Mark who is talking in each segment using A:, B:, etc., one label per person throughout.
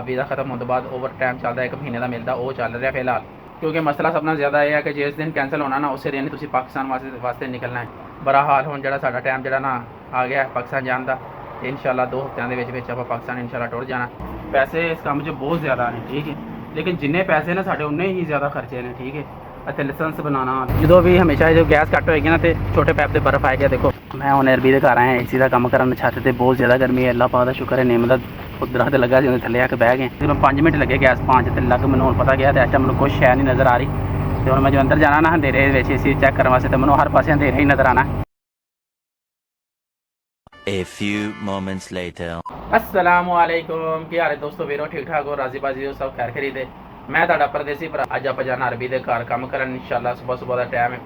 A: Visa खत्म होने बाद ओवर टाइम चलता 1 महीने का मिलता वो चल रहा फिलहाल, क्योंकि मसला सब नाल ज़्यादा यह है कि जिस दिन कैंसल होना ना उस दिन तुसीं पाकिस्तान वास्ते निकलना है। बड़ा हाल हुण जिहड़ा साडा टाइम जिहड़ा ना आ गया पाकिस्तान जाण दा, इंशाअल्लाह 2 हफ्तिਆਂ ਦੇ ਵਿੱਚ ਆਪਾਂ पाकिस्तान इंशाअल्लाह टुर जाना। पैसे इस काम 'ਚ बहुत ज़्यादा ने, ठीक है, लेकिन जिन्ने पैसे ने साडे उन्ने ही ज़्यादा खर्चे ने, ठीक है। अच्छा लाइसेंस बनाना जो भी हमेशा जो गैस घट होएगी ना तो छोटे पैप से बर्फ़ आएगा। देखो मैं हुण अरबी दे घर आया, AC का काम करन, छत ते बहुत ज़्यादा गर्मी है। अल्लाह पाक दा शुक्र है नेम दा दरख्त लगा सी थल्ले आके बह गए। मैं 5 मिनट लगे गैस 5 ते लग मैनूं हुण पता गया तो इस टाइम मैनूं कुछ शै नहीं नज़र आ रही। तो हुण मैं जो अंदर जाना ना अंधेरे विच AC चैक करने वास्ते तो मैनूं हर पासे अंधेरा ही नज़र आना।
B: A few moments later.
A: अस्सलामु अलैकुम, की हाल है दोस्तों, वीरो ठीक ठाक हो, राजी बाजी हो, सब खैर खरीद है। मैं तुहाडा परदेसी भरा अज आप जाना अरबी के घर काम करन इंशाअल्लाह। सुबह सुबह का टाइम है,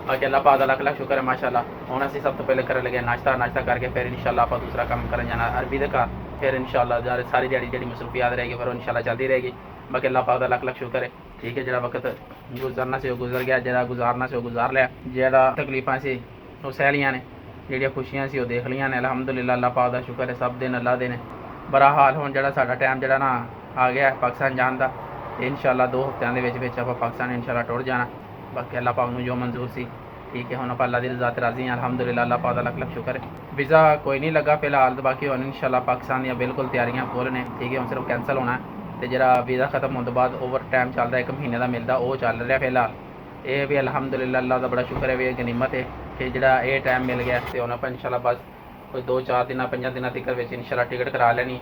A: बाकी अल्लाह पाक दा लख लख शुक्र है माशाअल्लाह। हुण असीं सब तो पहले करन लगे नाश्ता करके फिर इंशाअल्लाह आप दूसरा काम करन जाना अरबी के घर। फिर इंशाअल्लाह सारी दिहाड़ी जिहड़ी मसरूफियात रहेगी फिर इंशाअल्लाह चलती रहेगी। बाकी अल्लाह पाक दा लख लख शुक्र है, ठीक है। जिहड़ा वक्त गुजरना से गुजर गया, जिहड़ा गुजारना से गुजार लिया, जिहड़ा तकलीफां सी वो सह लियां ने, जिहड़ियां खुशियां सी वो देख लियां ने। अलहमदुलिल्लाह अल्लाह पाक दा शुक्र है, सब दिन अल्लाह दे ने। बड़ा हाल हुण जिहड़ा साडा टाइम जिहड़ा ना आ गया पाकिस्तान जाण दा, इंशाअल्लाह 2 हफ्तिਆਂ ਦੇ ਵਿੱਚ ਆਪਾਂ पाकिस्तान इंशाअल्लाह टुर जाना। बाकी अल्लाह पाक नूं जो मंजूर सी, ठीक है। हुण आप अल्लाह दी रज़ा ते राज़ी हैं अलहमदुलिल्लाह, अल्लाह पाक दा लख लख शुक्र है। वीज़ा कोई नहीं लगा फिलहाल, तो बाकी हुण इंशाअल्लाह पाकिस्तान दी बिल्कुल तैयारियां फुल ने, ठीक है। हुण सिर्फ कैंसल होना है तो जिहड़ा वीज़ा खत्म होने बाद ओवर टाइम चलता 1 महीने का मिलता वो चल रहा फिलहाल। ये भी अलहमदुलिल्लाह अल्लाह का बड़ा शुक्र है भी गनीमत है कि जिहड़ा ये टाइम मिल गया। तो हुण आपां इंशाअल्लाह बस कोई 2-4 दिन 5 दिन तक इंशाअल्लाह टिकट करा लेनी।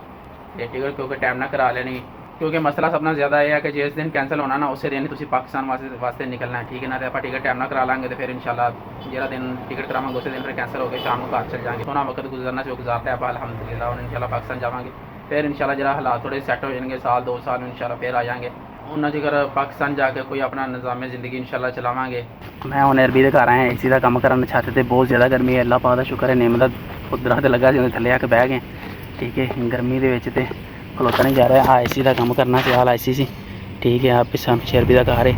A: ये टिकट क्योंकि टाइम ना करा लेनी, क्योंकि मसला सब नाल ज़्यादा यह है कि जिस दिन कैंसल होना ना उस दिन तुसीं पाकिस्तान वास्ते निकलना है, ठीक है ना। तो आप टिकट टाइम ना करा लेंगे तो फिर इंशाअल्लाह जिहड़ा दिन टिकट करावांगे उस दिन फिर कैंसल हो गए, शाम को घर चल जाएंगे। सोना वक्त गुजरना से गुजारते आप अलहमदुलिल्लाह। और इंशाअल्लाह पाकिस्तान जावांगे फिर इंशाअल्लाह जिहड़ा हालात थोड़े सैट हो जाएंगे, साल 2 साल में इंशाअल्लाह फिर आ जाएंगे। उन्होंने जिक्र पाकिस्तान जाके कोई अपना निज़ाम ज़िंदगी इंशाअल्लाह चलावांगे। मैं हुण अरबी दे घर आया, AC का काम करन, छत ते बहुत ज़्यादा गर्मी है। अल्लाह पाक दा शुक्र है नेम दा दरख्त लगा सी थल्ले आके बह गए, ठीक है। गर्मी दे विच ते खलोता नहीं जा रहा। AC का काम करना सी, हाल AC सी, ठीक है। आप पिछे अरबी का घर है।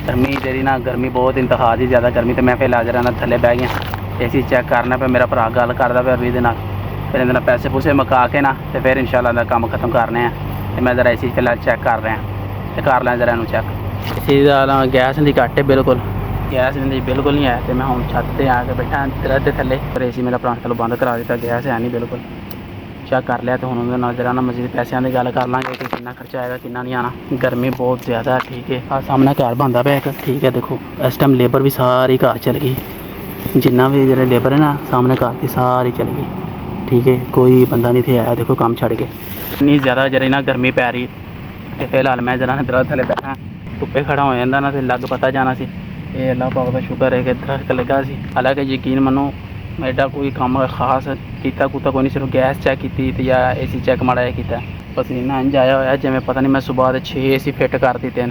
A: गर्मी तेरी ना गर्मी बहुत इंतहा दी ज़्यादा गर्मी, तो मैं फिर हाजर ना थल्ले बह गया। AC चैक करना पे मेरा भरा गल करदा पे अरबी दे नाल, फिर इहदे नाल पैसे पूसे मुका के ना तो फिर इंशाअल्लाह काम खत्म करने हैं। तो मैं ज़रा AC फिलहाल चैक कर रहा तो कर लें ज़रा चैक। AC का गैस नहीं घट है, बिल्कुल गैस नहीं बिल्कुल नहीं है। तो मैं हूँ छत पर आके बैठा दरख्त थल्ले, फिर AC मेरा पुराना चलो बंद करा दिता, गैस है नहीं बिल्कुल। चेक कर लिया तो हुण उहदे जरा ना मजीद पैसों की गल कर लाँगे कि कितना खर्चा आएगा कितना नहीं आना। गर्मी बहुत ज़्यादा है, ठीक है। आ सामने घर बनता पे एक, ठीक है। देखो इस टाइम लेबर भी सारी घर चल गई, जिन्ना भी जो लेबर है ना सामने घर की सारी चल गई, ठीक है। कोई बंदा नहीं थे आया, देखो काम छड़ के। इतनी ज़्यादा जरा ना गर्मी पै रही तो फिलहाल मैं जरा दरख्त थल्ले बैठा, धुप्पे खड़ा हो जाता ना तो लग पता जाना सी। ये अल्लाह पाक दा शुक्र है कि दरख्त लगा सी। हालांकि यकीन मनो एडा कोई काम खास किया कुत्ता कोई नहीं, सिर्फ गैस चैक की या AC चैक माड़ा जिहा कीता। पसीना इंज आया होया जिवें पता नहीं मैं सुबह के 6 AC फिट कर दिते हैं।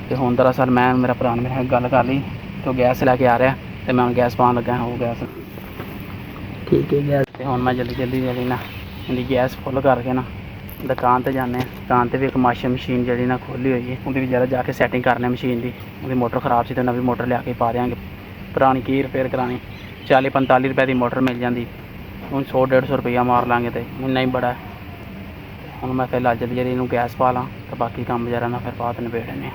A: तो हुण दरअसल मैं मेरा भरा ने मेरे गल कर ली तो गैस लैके आ रहा तो मैं गैस पान लगा हो गैस, ठीक है। गैस तो हुण मैं जल्दी ना इहदी गैस फुल करके ना दुकान पर जाने। दुकान पर भी एक माशा मशीन जी ना खोली हुई है, उहदी भी जरा जाके सैटिंग करने मशीन की। उहदी मोटर खराब सी तो नवी मोटर लिया के पा देंगे, पुरानी की रिपेयर करानी। 40-45 रुपए की मोटर मिल जाती, हूँ 100-150 रुपया मार लाँगे तो इन्ना ही बड़ा है। हूँ मैं फिलहाल जल्दी इनू गैस पा ला तो बाकी काम वगैरह ना फिर बात निबेड़ने।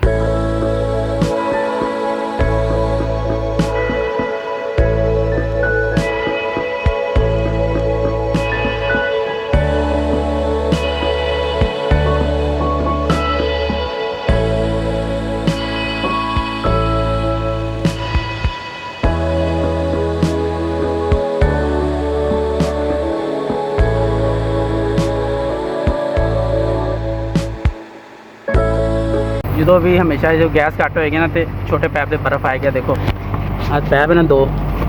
A: जो भी हमेशा जो गैस घट होएगी ना तो छोटे पैप से बर्फ़ आएगी। देखो आज पैप ना 2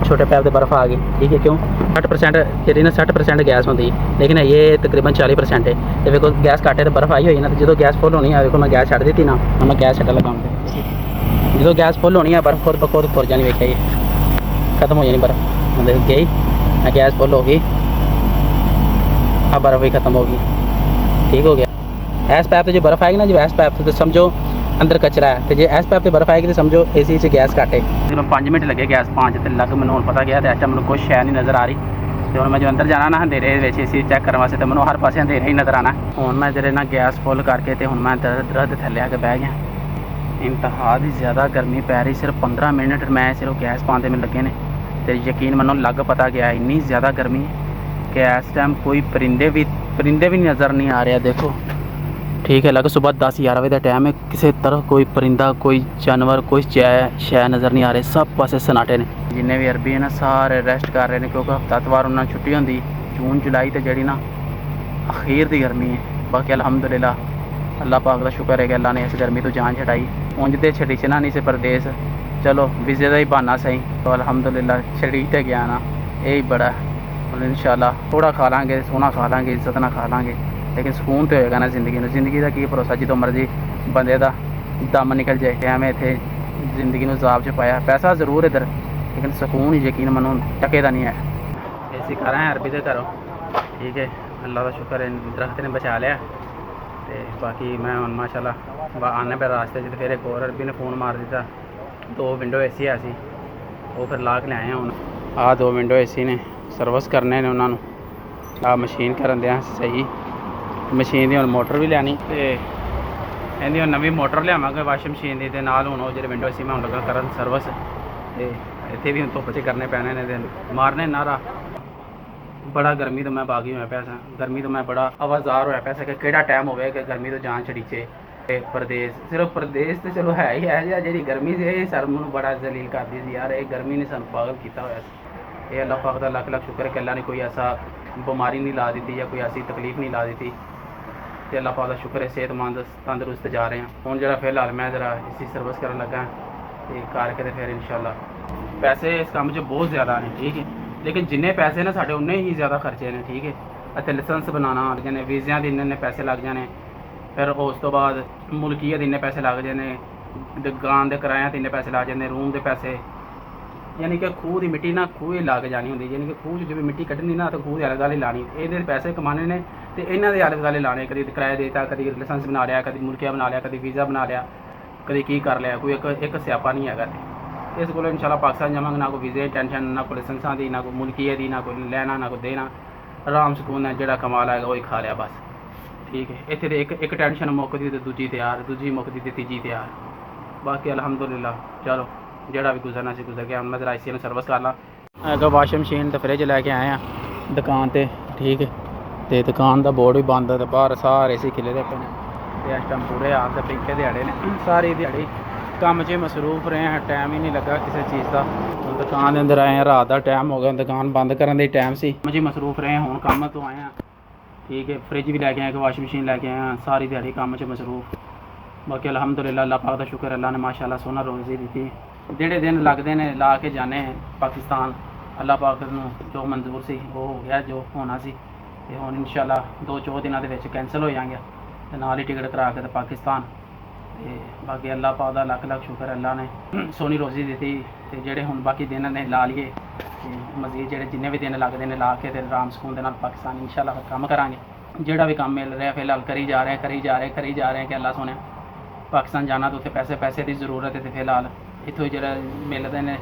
A: छोटे पैप से बर्फ़ आ गई, ठीक है। क्यों 60% जी ना 60% गैस होती है, लेकिन ये तकरीबन 40% है। तो देखो गैस घट है तो बर्फ़ आई हुई ना, तो जो गैस फुल होनी है देखो मैं गैस छड़ दी ना, मैं गैस छड़ लगा जो गैस फुल होनी है बर्फ़ खुद ब खुद खुर जानी, वेखिया ये खत्म हो जानी बर्फ़। मतलब गई मैं गैस फुल हो गई, अब बर्फ़ भी खत्म हो गई, ठीक हो गया। इस पैप से जो बर्फ़ आएगी ना, जो इस पैप से तो समझो अंदर कचरा है, तो जो इस पैप से बर्फ़ आएगी तो समझो AC से गैस घट है। मैं 5 मिनट लगे गैस 5 ते लग मैनूं हुण पता गया तो इस टाइम मैनूं कुछ शै नहीं नज़र आ रही। ਤੇ ਹੁਣ ਮੈਂ ਜੋ ਅੰਦਰ ਜਾਣਾ ਨਾ ਅੰਧੇਰੇ ਦੇ ਵਿੱਚ ਏਸੀ ਚੈੱਕ ਕਰਨ ਵਾਸਤੇ, ਤੇ ਮੈਨੂੰ ਹਰ ਪਾਸੇ ਅੰਧੇਰਾ ਹੀ ਨਜ਼ਰ ਆਣਾ। ਹੁਣ ਮੈਂ ਜਿਹੜੇ ਨਾ ਗੈਸ ਫੁੱਲ ਕਰਕੇ ਤੇ ਹੁਣ ਮੈਂ ਦਰਦ ਥੱਲੇ ਆ ਕੇ ਬਹਿ ਗਿਆ। ਇੰਤਹਾ ਦੀ ਜ਼ਿਆਦਾ ਗਰਮੀ ਪੈ ਰਹੀ, ਸਿਰਫ 15 ਮਿੰਟ ਮੈਂ ਸਿਰਫ ਗੈਸ ਪਾਉਂਦੇ ਮੈਨੂੰ ਲੱਗੇ ਨੇ, ਤੇ ਯਕੀਨ ਮੰਨੋ ਲੱਗ ਪਤਾ ਗਿਆ ਇੰਨੀ ਜ਼ਿਆਦਾ ਗਰਮੀ ਕਿ ਇਸ ਟਾਈਮ ਕੋਈ परिंदे भी नज़र नहीं आ रहा। देखो ठीक है, लग सुबह 10-11 बजे का टाइम है, किसी तरह कोई परिंदा, कोई जानवर, कोई शय नज़र नहीं आ रहे, सब पासे सन्नाटे ने। जिन्हें भी अरबी है ना सारे रेस्ट कर रहे हैं, क्योंकि हफ्ता इतवार उन्होंने छुट्टी होंगी। जून जुलाई तो जी ना अखीर की गर्मी है। बाकी अलहमदुलिल्लाह अल्लाह पाक का शुक्र है कि अल्लाह ने इस गर्मी तो जान छड़ाई। उंज तो छड़ीचना नहीं से परदेस, चलो विजे का ही बहाना सही, तो अलहमदुलिल्लाह छड़ी तो गया ना, यही बड़ा है। और इंशाल्लाह थोड़ा खा लांगे, सोना खा लांगे, इज्जत ना खा लांगे, लेकिन सुकून तो होएगा ना जिंदगी का की भरोसा, जो मर्जी बंदे का दम निकल जाए। क्या मैं इतने जिंदगी में जाब च पाया, पैसा जरूर इधर, लेकिन सुकून यकीन मनो टके का नहीं है। ऐसी कर रहे हैं अरबी के घरों, ठीक है, अल्लाह का शुक्र है दरख्त ने बचा लिया। तो बाकी मैं हम माशाल्लाह आने पर रास्ते च फिर एक और अरबी ने फ़ोन मार दिता, 2 विंडो एसी है सी, वो फिर ला के ले आए हैं। हूँ आ 2 विंडो एसी ने सर्विस करने ने उन्होंने, आ मशीन करन दिया सही, मशीन की हम मोटर भी लैनी, तो इहदी हम नवी मोटर लियावांगे वाशिंग मशीन की, नाल हुण जो विंडो एसी मैं लगा करन सर्विस, तो इत्थे भी हम धुप्प च करने पैने ने, मारने नारा। बड़ा गर्मी तो मैं बागी होया पिया सा, गर्मी तो मैं बड़ा आवाज़ार होया पिया सा कि केड़ा टाइम होवे कि गर्मी तो जान छड़ीचे। प्रदेश सिर्फ प्रदेश तो चलो है ही है, जी गर्मी से ये सर मैनूं बड़ा जलील करदी सी यार, ये गर्मी ने सानूं पागल किया होया सी। ये अल्लाह पाक दा लख लख शुक्र है कि अल्लाह ने कोई ऐसा बीमारी नहीं ला दी या कोई ऐसी तकलीफ नहीं ला दी, तो अल्लाह पाक दा शुक्र है सेहतमंद तंदरुस्त जा रहे हैं। हुण जिहड़ा फिलहाल मैं जरा इसी सर्विस करन लगा, तो करके तो फिर इंशाल्लाह पैसे इस काम च बहुत ज़्यादा ने, ठीक है, लेकिन जिन्ने पैसे ने साढ़े उन्ने ही ज़्यादा खर्चे ने, ठीक है। इत्थे लाइसेंस बनाना लग जाने, वीज़ियां दे इन्ने पैसे लग जाने, फिर उस तो बाद मुल्कीयत इन्ने पैसे लग जाने, दुकान के किराया इन्ने पैसे लग जाने, रूम के पैसे, यानी कि खूह की मिट्टी ना खूह ही ला के जानी होंगी, यानी कि खूह जो भी मिट्टी कड्ढनी ना तो खूह के आले दुआले लानी, ये पैसे कमाने ने, तो इन्हों के आले दुआले लाने, कभी किराया देता, कभी लाइसेंस बना लिया, कभी मुल्किया बना लिया, कभी वीज़ा बना लिया, कभी की कर लिया, कोई एक स्यापा नहीं है। इस को इंशाल्लाह पाकिस्तान जावांगे, ना कोई वीज़े टेंशन, ना कोई लाइसेंसा की, ना कोई मुल्कीयत की, ना कोई लैना, ना कोई देना, आराम सुकून है, जो कमा लाएगा वही खा लिया बस, ठीक है। इतने तो एक टेंशन मुकती तो दूजी तैयार, दूजी मुकती तो तीजी तैयार। बाकी अलहमदुलिल्लाह चलो जोड़ा भी गुजरना से गुजर गया। मैं जरा इसी सर्विस कर ला, अगर वाशिंग मशीन तो फ्रिज लैके आए हैं दुकान पर, ठीक है, तो दुकान का बोर्ड भी बंद है, तो बाहर सारे सी खिले पे ने, तो इस टाइम पूरे हाल के पिंके दिहाड़े ने, सारी दिहाड़ी काम च मसरूफ रहे हैं, टाइम ही नहीं लगा किसी चीज़ का। हम दुकान के अंदर आए हैं, रात का टाइम हो गया, दुकान बंद करने का टाइम से काम च मसरूफ रहे हैं। हुण काम तो आए हैं, ठीक है, फ्रिज भी लैके आए, वाशिंग मशीन लैके आए हैं, सारी दिहाड़ी काम च मसरूफ। बाकी अलहमदुलिल्लाह अल्लाह पाक का शुक्र, अल्लाह ने माशाअल्लाह सोना रोज़ी दी। जेड़े दिन लगते हैं ला के जाने पाकिस्तान, अल्लाह पाक नूं जो मंजूर सी वो हो गया, जो होना सी, ते हुण इंशाअल्लाह 2-4 दिनों के विच कैंसल हो जाएंगे, ते नाल ही टिकट करा के ते पाकिस्तान। ते बाकी अल्लाह पाक दा लख लख शुक्र, अल्लाह ने सोनी रोज़ी दी, ते जेड़े हुण बाकी दिन ने ला लिए, ते मजीद जेड़े जिन्ने भी दिन लगते हैं ला के ते आराम सुकून दे नाल पाकिस्तान इंशाअल्लाह काम करांगे। जेड़ा भी काम मिल रहा है फिलहाल करी जा रहे हैं कि अल्लाह सोने पाकिस्तान जाना तो उत्थे पैसे की जरूरत है, तो फिलहाल इत्थों जो मिलते हैं,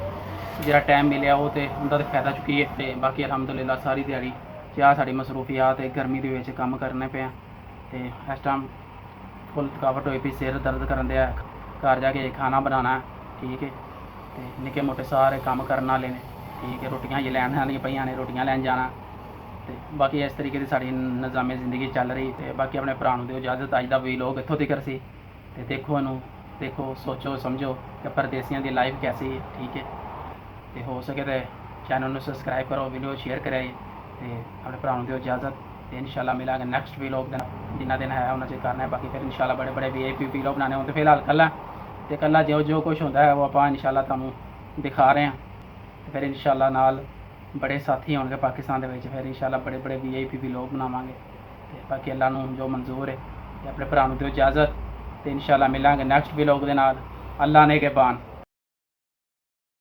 A: जो टाइम मिले वो तो उनका तो फायदा चुकीए। तो बाकी अलहमदुलिल्लाह सारी दिहाड़ी क्या साड़ी मसरूफियात गर्मी के काम करने पे, तो इस टाइम फुल थकावट हुई पी, सिर दर्द करन दिया, घर जाके खाना बनाना, ठीक है, तो निक्के मोटे सारे काम करने वाले ने, ठीक है, रोटियां लैन आनी पईयां ने, रोटियां लैन जाना। तो बाकी इस तरीके की साड़ी निज़ामे ज़िंदगी चल रही। तो बाकी अपने भरा नूं दिओ इजाज़त, अज दा वीलॉग इत्थों तक सी, तो देखो इनू, देखो सोचो समझो कि परदेसियों की लाइफ कैसी है, ठीक है, तो हो सके तो चैनल में सबसक्राइब करो, वीडियो शेयर करें, तो अपने भरा नूं दिओ इजाज़त। तो इंशाल्लाह मिलांगे नैक्सट वीलॉग दिन, जिन्ना दिन है उन्ना चेक करना है। बाकी फिर इंशाल्लाह बड़े बड़े VIP वीलॉग बनाने होंगे, फिलहाल कल्ला जो कुछ होता है वो आप इंशाल्लाह तुहानूं दिखा रहे हैं। तो फिर इंशाल्लाह नाल बड़े साथी होंगे पाकिस्तान के, फिर इंशाल्लाह बड़े बड़े VIP वीलॉग बनावांगे। तो बाकी अल्लाह नूं जो मंजूर है, तो अपने भरा नूं दिओ इजाज़त, तो इंशाल्लाह मिलांगे नैक्सट वीलॉग दे नाल। अल्लाह ने के बान।